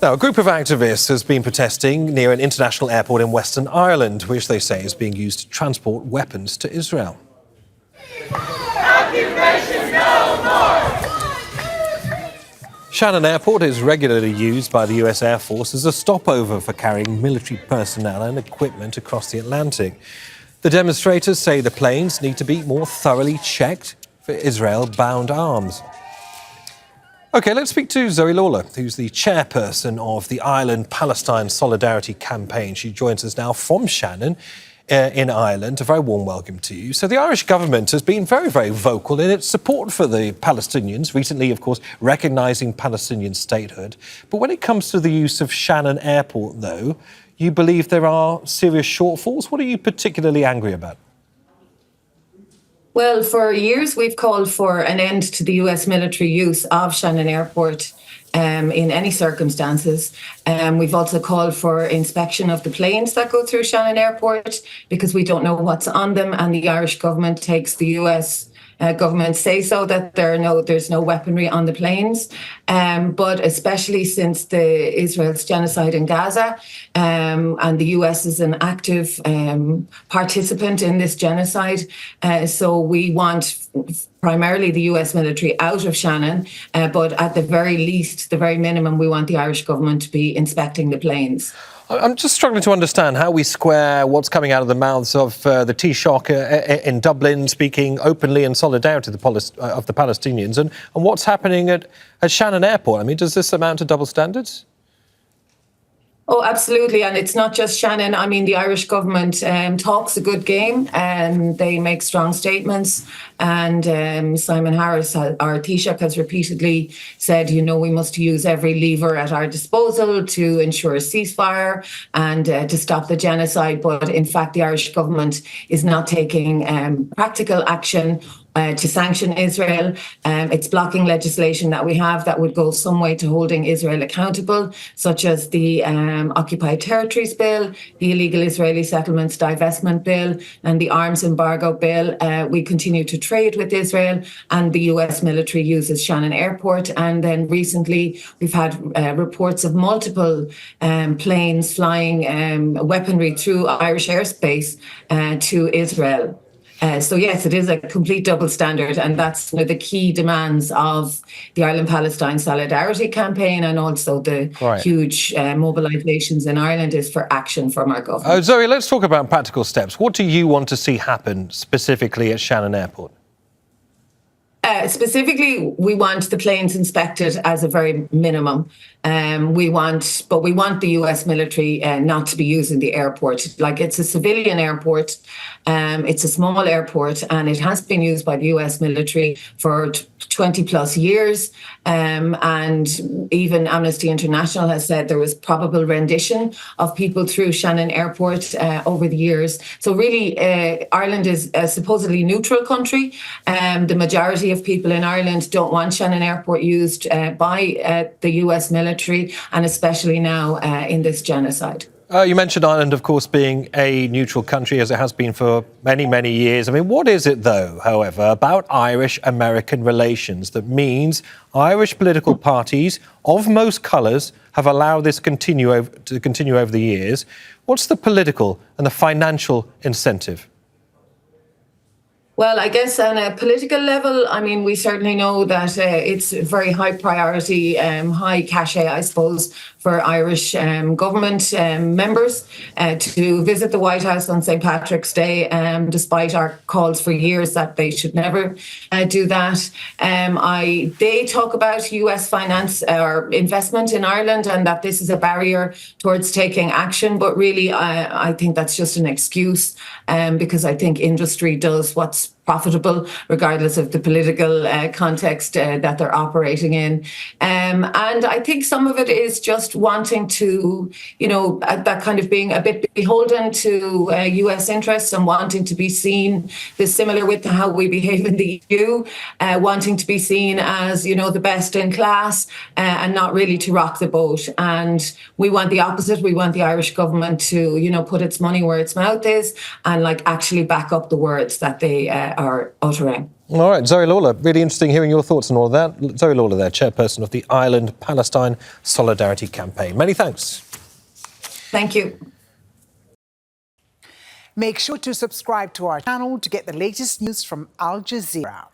Now, a group of activists has been protesting near an international airport in Western Ireland, which they say is being used to transport weapons to Israel. Occupation no more! Shannon Airport is regularly used by the US Air Force as a stopover for carrying military personnel and equipment across the Atlantic. The demonstrators say the planes need to be more thoroughly checked for Israel-bound arms. OK, let's speak to Zoe Lawlor, who's the chairperson of the Ireland-Palestine Solidarity Campaign. She joins us now from Shannon in Ireland. A very warm welcome to you. So the Irish government has been very, very vocal in its support for the Palestinians, recently, of course, recognising Palestinian statehood. But when it comes to the use of Shannon Airport, though, you believe there are serious shortfalls. What are you particularly angry about? Well, for years, we've called for an end to the US military use of Shannon Airport in any circumstances. We've also called for inspection of the planes that go through Shannon Airport because we don't know what's on them, and the Irish government takes the US government say so that there's no weaponry on the planes, but especially since the Israel's genocide in Gaza, and the US is an active participant in this genocide. So we want primarily the US military out of Shannon, but at the very least, the very minimum, we want the Irish government to be inspecting the planes. I'm just struggling to understand how we square what's coming out of the mouths of the Taoiseach in Dublin, speaking openly in solidarity of the Palestinians, and what's happening at Shannon Airport. I mean, does this amount to double standards? Oh, absolutely. And it's not just Shannon. I mean, the Irish government talks a good game and they make strong statements. And Simon Harris, our Taoiseach, has repeatedly said, we must use every lever at our disposal to ensure a ceasefire and to stop the genocide. But in fact, the Irish government is not taking practical action to sanction Israel. It's blocking legislation that we have that would go some way to holding Israel accountable, such as the Occupied Territories Bill, the Illegal Israeli Settlements Divestment Bill, and the Arms Embargo Bill. We continue to trade with Israel, and the US military uses Shannon Airport. And then recently, we've had reports of multiple planes flying weaponry through Irish airspace to Israel. So yes, it is a complete double standard, and that's one of the key demands of the Ireland-Palestine Solidarity Campaign, and also the huge mobilisations in Ireland is for action from our government. Zoe, let's talk about practical steps. What do you want to see happen specifically at Shannon Airport? Specifically, we want the planes inspected as a very minimum. We want the US military not to be using the airport. Like, it's a civilian airport. It's a small airport, and it has been used by the US military for 20 plus years. And even Amnesty International has said there was probable rendition of people through Shannon Airport over the years. So really, Ireland is a supposedly neutral country. The majority of people in Ireland don't want Shannon Airport used by the US military, and especially now in this genocide. You mentioned Ireland, of course, being a neutral country, as it has been for many, many years. I mean, what is it, though, however, about Irish-American relations that means Irish political parties of most colours have allowed this to continue over the years? What's the political and the financial incentive? Well, I guess on a political level, I mean, we certainly know that it's a very high priority, high cachet, I suppose, for Irish government members to visit the White House on St. Patrick's Day, despite our calls for years that they should never do that. They talk about US finance or investment in Ireland, and that this is a barrier towards taking action. But really, I think that's just an excuse, because I think industry does what's profitable, regardless of the political context that they're operating in. And I think some of it is just wanting to, that kind of being a bit beholden to US interests and wanting to be seen, similar with how we behave in the EU, wanting to be seen as, the best in class, and not really to rock the boat. And we want the opposite. We want the Irish government to, put its money where its mouth is and actually back up the words that they are uttering. All right, Zoe Lawlor, really interesting hearing your thoughts on all of that. Zoe Lawlor there, Chairperson of the Ireland-Palestine Solidarity Campaign. Many thanks. Thank you. Make sure to subscribe to our channel to get the latest news from Al Jazeera.